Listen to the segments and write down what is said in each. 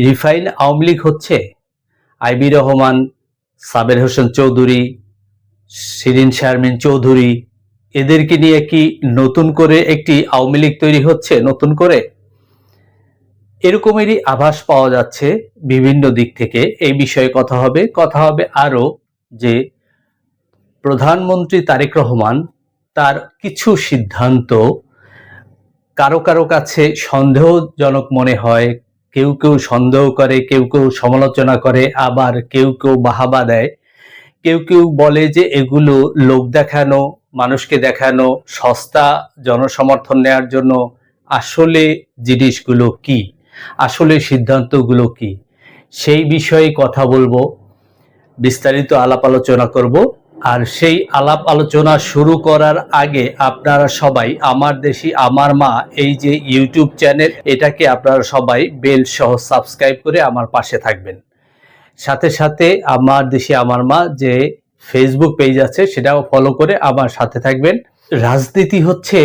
Refine Awami League হচ্ছে IB Rahman, সাবের হোসেন চৌধুরী, শিরিন শারমিন চৌধুরী, এদেরকে নিয়ে কি নতুন করে একটি আওয়ামী লীগ তৈরি হচ্ছে? নতুন করে এরকমেরই আভাস পাওয়া যাচ্ছে বিভিন্ন দিক থেকে। এই বিষয়ে কথা হবে আরো যে প্রধানমন্ত্রী তারেক রহমান তার কিছু সিদ্ধান্ত কারো কারো কাছে সন্দেহজনক মনে হয়, কেউ কেউ সন্দেহ করে, কেউ কেউ সমালোচনা করে, আবার কেউ কেউ বাহাবা দেয়, কেউ কেউ বলে যে এগুলো লোক দেখানো, মানুষকে দেখানো, সস্তা জনসমর্থন নেয়ার জন্য। আসলে জিনিসগুলো কি, আসলে সিদ্ধান্তগুলো কি, সেই বিষয়ে কথা বলবো, বিস্তারিত আলাপ আলোচনা করব। আর সেই আলাপ আলোচনা শুরু করার আগে আপনারা সবাই আমার দেশি আমার মা এই যে ইউটিউব চ্যানেল, এটাকে আপনারা সবাই বেল সহ সাবস্ক্রাইব করে আমার পাশে থাকবেন। সাথে সাথে আমার দেশি আমার মা যে ফেসবুক পেজ আছে সেটাও ফলো করে আমার সাথে থাকবেন। রাজনীতি হচ্ছে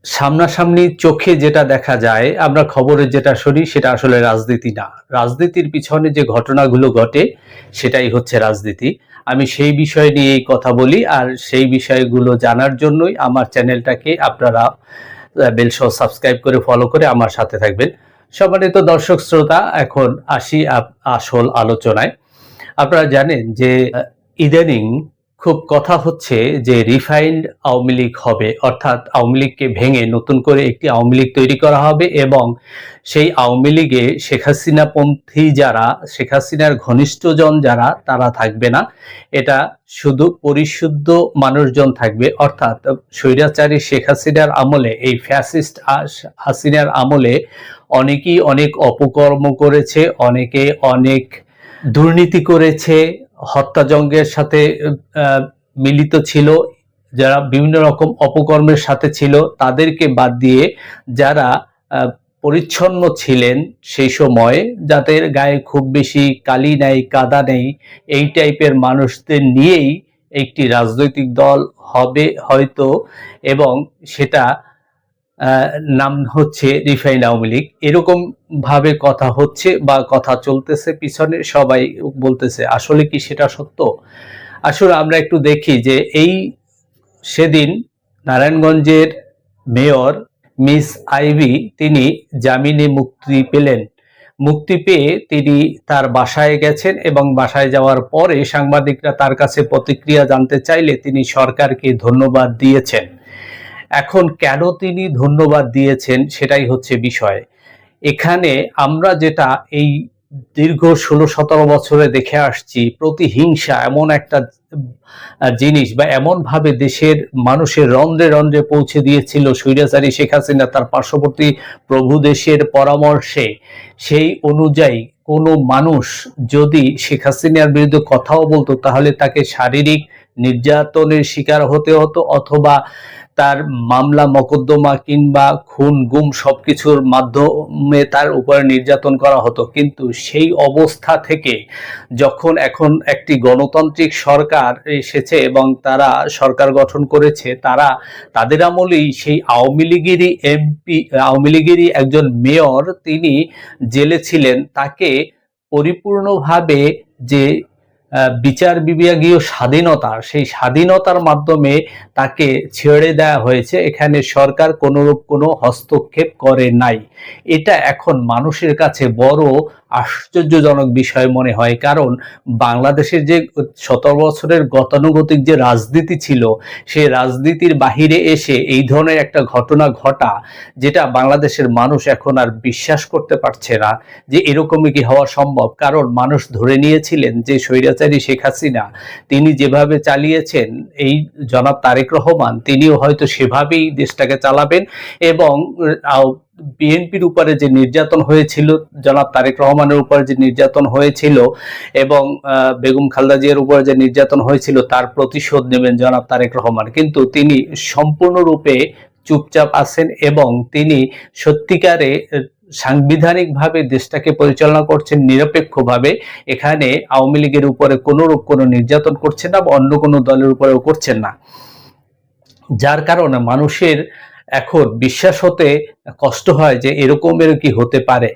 সামনাসামনি চোখে যেটা দেখা যায়, আমরা খবরে যেটা শুনি সেটা আসলে রাজনীতি না। রাজনীতির পিছনে যে ঘটনাগুলো ঘটে সেটাই হচ্ছে রাজনীতি। আমি সেই বিষয় নিয়েই কথা বলি, আর সেই বিষয়গুলো জানার জন্যই আমার চ্যানেলটাকে আপনারা বেল সহ সাবস্ক্রাইব করে ফলো করে আমার সাথে থাকবেন। সম্মানিত দর্শক শ্রোতা, এখন আসি আসল আলোচনায়। আপনারা জানেন যে ইদানিং খুব কথা হচ্ছে যে রিফাইন্ড আওয়ামী লীগ হবে, অর্থাৎ আওয়ামী লীগকে ভেঙে নতুন করে একটি আওয়ামী লীগ তৈরি করা হবে এবং সেই আওয়ামী লীগে শেখ হাসিনাপন্থী যারা, শেখ হাসিনার ঘনিষ্ঠজন যারা, তারা থাকবে না। এটা শুধু পরিশুদ্ধ মানুষজন থাকবে, অর্থাৎ স্বৈরাচারী শেখ হাসিনার আমলে, এই ফ্যাসিস্ট হাসিনার আমলে অনেকেই অনেক অপকর্ম করেছে, অনেকে অনেক দুর্নীতি করেছে, হত্যাযজ্ঞের সাথে মিলিত ছিল, যারা বিভিন্ন রকম অপকর্মের সাথে ছিল, তাদেরকে বাদ দিয়ে যারা পরিচ্ছন্ন ছিলেন সেই সময়, যাদের গায়ে খুব বেশি কালি নেই, কাদা নেই, এই টাইপের মানুষদের নিয়েই একটি রাজনৈতিক দল হবে হয়তো, এবং সেটা নাম হচ্ছে রিফাইন্ড আওয়ামী লীগ। এরকম ভাবে কথা হচ্ছে বা কথা চলতেছে, পিছনে সবাই বলতেছে। আসলে কি সেটা সত্য? আসলে আমরা একটু দেখি যে এই সেদিন নারায়ণগঞ্জের মেয়র মিস আইভি তিনি জামিনে মুক্তি পেলেন। মুক্তি পেয়ে তিনি তার বাসায় গেছেন এবং বাসায় যাওয়ার পরে সাংবাদিকরা তার কাছে প্রতিক্রিয়া জানতে চাইলে তিনি সরকারকে ধন্যবাদ দিয়েছেন। এখন কেন তিনি ধন্যবাদ দিয়েছেন সেটাই হচ্ছে বিষয়। এখানে আমরা যেটা এই দীর্ঘ 16-17 বছরে দেখে আসছি, প্রতিহিংসা এমন একটা জিনিস, বা এমন ভাবে দেশের মানুষের রন্ধ্রে রন্ধ্রে পৌঁছে দিয়েছিল স্বৈরাচারী শেখ হাসিনা তার পার্শ্ববর্তী প্রভু দেশের পরামর্শে। সেই অনুযায়ী কোনো মানুষ যদি শেখ হাসিনার বিরুদ্ধে কথাও বলতো, তাহলে তাকে শারীরিক নির্যাতনের শিকার হতে হতো, অথবা তার মামলা মকদ্দমা কিংবা খুন গুম সবকিছুর মাধ্যমে তার উপরে নির্যাতন করা হতো। কিন্তু সেই অবস্থা থেকে যখন এখন একটি গণতান্ত্রিক সরকার এসেছে এবং তারা সরকার গঠন করেছে, তারা তাদের আমলেই সেই আওয়ামী লীগেরই এমপি, আওয়ামী লীগেরই একজন মেয়র, তিনি জেলে ছিলেন, তাকে পরিপূর্ণভাবে যে বিচার বিভাগীয় স্বাধীনতা, সেই স্বাধীনতার মাধ্যমে তাকে ছেড়ে দেওয়া হয়েছে। এখানে সরকার কোনোরূপ কোনো হস্তক্ষেপ করে নাই। এটা এখন মানুষের কাছে বড় আশ্চর্যজনক বিষয় মনে হয়, কারণ বাংলাদেশের যে 17 বছরের গতানুগতিক যে রাজনীতি ছিল, সেই রাজনীতির বাহিরে এসে এই ধরনের একটা ঘটনা ঘটা, যেটা বাংলাদেশের মানুষ এখন আর বিশ্বাস করতে পারছে না যে এরকমই কি হওয়া সম্ভব। কারণ মানুষ ধরে নিয়েছিলেন যে স্বৈরাচারী শেখ হাসিনা তিনি যেভাবে চালিয়েছেন, এই জনাব তারেক রহমান তিনিও হয়তো সেভাবেই দেশটাকে চালাবেন। এবং বিএনপির উপরে যে নির্যাতন হয়েছিল, জনাব তারেক রহমানের উপরে যে নির্যাতন হয়েছিল, এবং বেগম খালেদা জিয়ার উপরে যে নির্যাতন হয়েছিল, তার প্রতিশোধ নেবেন জনাব তারেক রহমান। কিন্তু তিনি সম্পূর্ণরূপে চুপচাপ আছেন এবং তিনি সত্যিকারে সাংবিধানিকভাবে দেশটাকে পরিচালনা করছেন নিরপেক্ষভাবে। এখানে আওয়ামী লীগের উপরে কোনোরূপ কোনো নির্যাতন করছেন না বা অন্য কোনো দলের উপরেও করছেন না, যার কারণে মানুষের এখন বিশ্বাস হতে কষ্ট হয় যে এরকমের কি হতে পারে।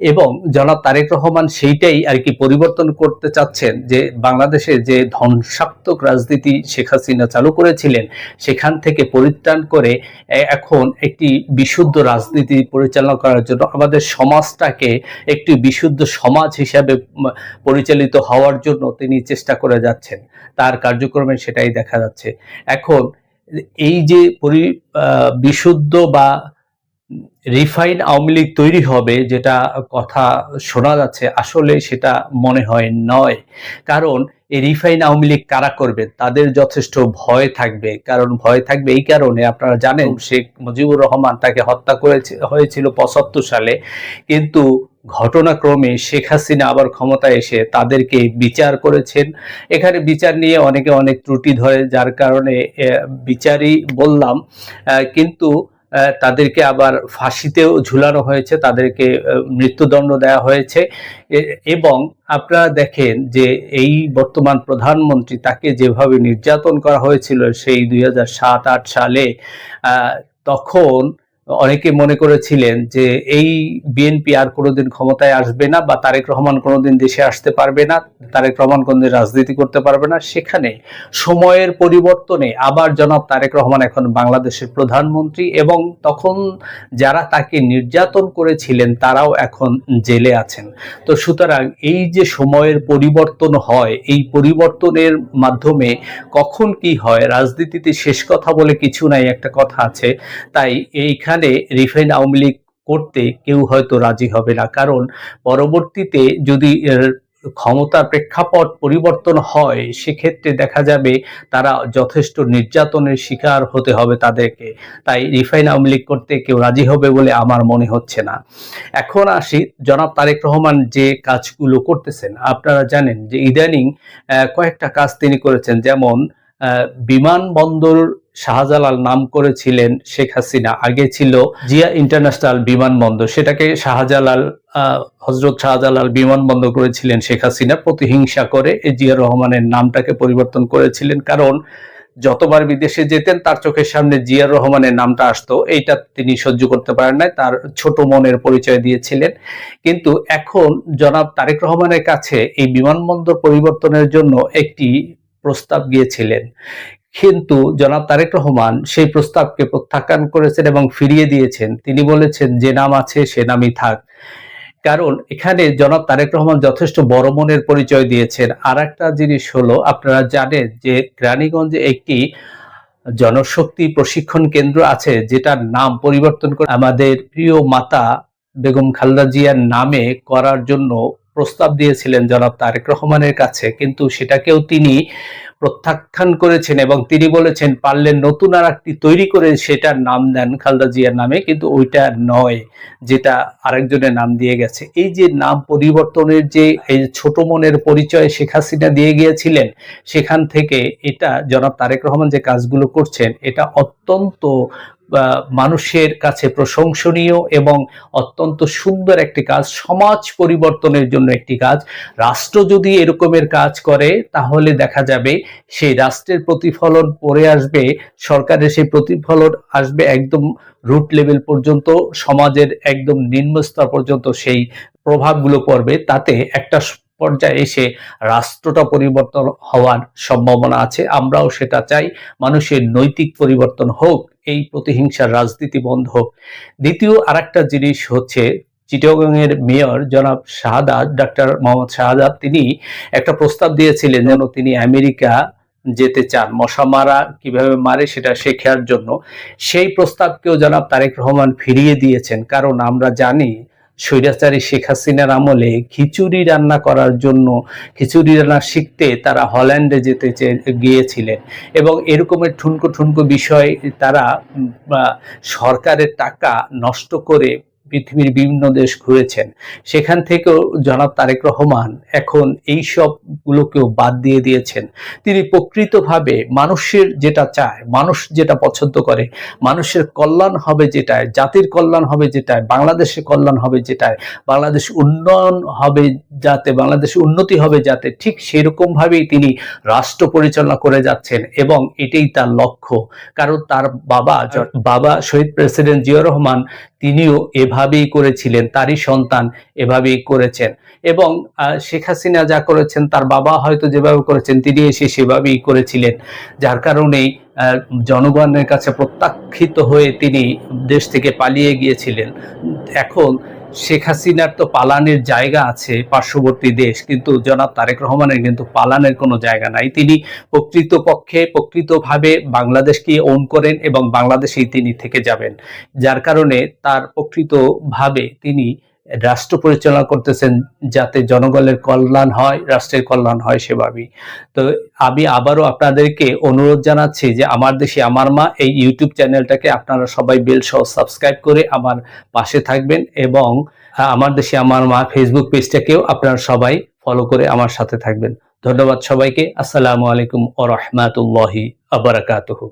এবং জনাব তারেক রহমান সেইটাই আর কি পরিবর্তন করতে চাচ্ছেন, যে বাংলাদেশে যে ধ্বংসাত্মক রাজনীতি শেখ হাসিনা চালু করেছিলেন সেখান থেকে পরিত্রাণ করে এখন একটি বিশুদ্ধ রাজনীতি পরিচালনা করার জন্য আমাদের সমাজটাকে একটি বিশুদ্ধ সমাজ হিসাবে পরিচালিত হওয়ার জন্য তিনি চেষ্টা করে যাচ্ছেন। তার কার্যক্রমে সেটাই দেখা যাচ্ছে। এখন এই যে বিশুদ্ধ বা রিফাইন আওয়ামী লীগ তৈরি হবে, যেটা কথা শোনা যাচ্ছে, আসলে সেটা মনে হয় নয়। কারণ এই রিফাইন আওয়ামী লীগ কারা করবে, তাদের যথেষ্ট ভয় থাকবে। কারণ ভয় থাকবে এই কারণে, আপনারা জানেন শেখ মুজিবুর রহমান তাকে হত্যা হয়েছিল ৭৫ সালে, কিন্তু ঘটনাক্রমে শেখ হাসিনা আবার ক্ষমতায় এসে তাদেরকে বিচার করেছেন। এখানে বিচার নিয়ে অনেকে অনেক ত্রুটি ধরে, যার কারণে বিচারই বললাম, কিন্তু তাদেরকে আবার ফাঁসিতেও ঝুলানো হয়েছে, তাদেরকে মৃত্যুদণ্ড দেওয়া হয়েছে। এবং আপনারা দেখেন যে এই বর্তমান প্রধানমন্ত্রী, তাকে যেভাবে নির্যাতন করা হয়েছিল সেই ২০০৭-৮ সালে, তখন অনেকে মনে করেছিলেন যে এই বিএনপি আর কোনোদিন ক্ষমতায় আসবে না, বা তারেক রহমান কোনোদিন দেশে আসতে পারবে না, তারেক রহমান কোনোদিন রাজনীতি করতে পারবে না। সেখানে সময়ের পরিবর্তনে আবার জনাব তারেক রহমান এখন বাংলাদেশের প্রধানমন্ত্রী, এবং তখন যারা তাকে নির্যাতন করেছিলেন তারাও এখন জেলে আছেন। তো সুতরাং এই যে সময়ের পরিবর্তন হয়, এই পরিবর্তনের মাধ্যমে কখন কি হয়, রাজনীতিতে শেষ কথা বলে কিছু নাই, একটা কথা আছে। তাই এইখানে রিফাইন আওয়ামী লীগ করতে কেউ হয়তো রাজি হবে না। কারণ পরবর্তীতে যদি ক্ষমতার প্রেক্ষাপট পরিবর্তন হয়, সেক্ষেত্রে দেখা যাবে তারা যথেষ্ট নির্যাতনের শিকার হতে হবে তাদেরকে। তাই রিফাইন আওয়ামী লীগ করতে কেউ রাজি হবে বলে আমার মনে হচ্ছে না। এখন আসি, জনাব তারেক রহমান যে কাজগুলো করতেছেন, আপনারা জানেন যে ইদানিং কয়েকটা কাজ তিনি করেছেন। যেমন বিমানবন্দর শাহজালাল নাম করেছিলেন শেখ হাসিনা, আগে ছিল জিয়া ইন্টারন্যাশনাল বিমানবন্দর, সেটাকে হযরত শাহজালাল বিমানবন্দর করেছিলেন শেখ হাসিনা। প্রতিহিংসা করে জিয়া রহমানের নামটাকে পরিবর্তন করেছিলেন, কারণ যতবার বিদেশে যেতেন তার চোখের সামনে জিয়া রহমানের নামটা আসতো, এইটা তিনি সহ্য করতে পারেন নাই, তার ছোট মনের পরিচয় দিয়েছিলেন। কিন্তু এখন জনাব তারেক রহমানের কাছে এই বিমানবন্দর পরিবর্তনের জন্য একটি প্রস্তাব গিয়েছিলেন, কিন্তু জনাব তারেক রহমান সেই প্রস্তাবকে প্রত্যাখ্যান করেছেন এবং ফিরিয়ে দিয়েছেন। তিনি বলেছেন যে নাম আছে সে নামই থাক। কারণ এখানে জনাব তারেক রহমান যথেষ্ট বড় মনের পরিচয় দিয়েছেন। আর একটা জিনিস হলো, আপনারা জানেন যে কেরানীগঞ্জে একটি জনশক্তি প্রশিক্ষণ কেন্দ্র আছে, যেটার নাম পরিবর্তন করে আমাদের প্রিয় মাতা বেগম খালেদা জিয়ার নামে করার জন্য প্রস্তাব দিয়েছিলেন জনাব তারেক রহমানের কাছে, কিন্তু সেটাকেও তিনি প্রত্যাখ্যান করেছেন এবং তিনি বলেছেন পারলে নতুন আর একটি তৈরি করে সেটার নাম দেন খালেদা জিয়ার নামে, কিন্তু ওইটা নয় যেটা আরেকজনের নাম দিয়ে গেছে। এই যে নাম পরিবর্তনের যে এই ছোট মনের পরিচয় শেখ হাসিনা দিয়ে গিয়েছিলেন, সেখান থেকে এটা জনাব তারেক রহমান যে কাজগুলো করছেন, এটা অত্যন্ত মানুষের কাছে প্রশংসনীয় এবং অত্যন্ত সুন্দর একটি কাজ, সমাজ পরিবর্তনের জন্য একটি কাজ। রাষ্ট্র যদি এরকমের কাজ করে তাহলে দেখা যাবে সেই রাষ্ট্রের প্রতিফলন পড়ে আসবে, সরকারের সেই প্রতিফলন আসবে একদম রুট লেভেল পর্যন্ত, সমাজের একদম নিম্ন স্তর পর্যন্ত সেই প্রভাবগুলো পড়বে। তাতে একটা পর্যায়ে এসে রাষ্ট্রটা পরিবর্তন হওয়ার সম্ভাবনা আছে। আমরাও সেটা চাই, মানুষের নৈতিক পরিবর্তন হোক, এই প্রতিহিংসার রাজনীতি বন্ধ হোক। দ্বিতীয় আরেকটা জিনিস হচ্ছে, চিটাগংয়ের মেয়র জনাব শাহাদাত, ডাক্তার মোহাম্মদ শাহাদাত, তিনি একটা প্রস্তাব দিয়েছিলেন যেন তিনি আমেরিকা যেতে চান, মশা মারা কিভাবে মারে সেটা শেখার জন্য। সেই প্রস্তাবকেও জনাব তারেক রহমান ফিরিয়ে দিয়েছেন, কারণ আমরা জানি স্বৈরাচারী শেখ হাসিনার আমলে খিচুড়ি রান্না করার জন্য, খিচুড়ি রান্না শিখতে তারা হল্যান্ডে যেতে গিয়েছিলেন, এবং এরকমের ঠুনকো ঠুনকো বিষয় তারা সরকারের টাকা নষ্ট করে পৃথিবীর বিভিন্ন দেশ ঘুরেছেন, সেখান থেকেও জনাব তারেক রহমান এখন এই সবগুলোকেও বাদ দিয়ে দিয়েছেন। তিনি প্রকৃতভাবে মানুষের যেটা চায়, মানুষ যেটা পছন্দ করে, মানুষের কল্যাণ হবে যেটায়, জাতির কল্যাণ হবে যেটায়, বাংলাদেশের কল্যাণ হবে যেটায়, বাংলাদেশ উন্নয়ন হবে যাতে, বাংলাদেশের উন্নতি হবে যাতে, ঠিক সেরকম ভাবেই তিনি রাষ্ট্র পরিচালনা করে যাচ্ছেন এবং এটাই তার লক্ষ্য। কারণ তার বাবা শহীদ প্রেসিডেন্ট জিয়াউর রহমান তিনিও এভাবেই করেছিলেন, তারই সন্তান এভাবেই করেছেন। এবং শেখ হাসিনা যা করেছেন, তার বাবা হয়তো যেভাবে করেছেন তিনি এসে সেভাবেই করেছিলেন, যার কারণেই জনগণের কাছে প্রত্যাখ্যিত হয়ে তিনি দেশ থেকে পালিয়ে গিয়েছিলেন। এখন শেখ হাসিনার তো পালানের জায়গা আছে পার্শ্ববর্তী দেশ, কিন্তু জনাব তারেক রহমানের কিন্তু পালানের কোনো জায়গা নাই। তিনি প্রকৃতভাবে বাংলাদেশকে ওন করেন এবং বাংলাদেশেই তিনি থেকে যাবেন, যার কারণে তার প্রকৃতভাবে তিনি রাষ্ট্র পরিচালনা করতেছেন যাতে জনগণের কল্যাণ হয়, রাষ্ট্রের কল্যাণ হয় সেভাবেই। তো আমি আবারও আপনাদেরকে অনুরোধ জানাচ্ছি যে আমার দেশে আমার মা এই ইউটিউব চ্যানেলটাকে আপনারা সবাই বেল সহ সাবস্ক্রাইব করে আমার পাশে থাকবেন, এবং আমার দেশে আমার মা ফেসবুক পেজটাকেও আপনারা সবাই ফলো করে আমার সাথে থাকবেন। ধন্যবাদ সবাইকে। আসসালামু আলাইকুম ওয়া রাহমাতুল্লাহি ওয়া বারাকাতুহু।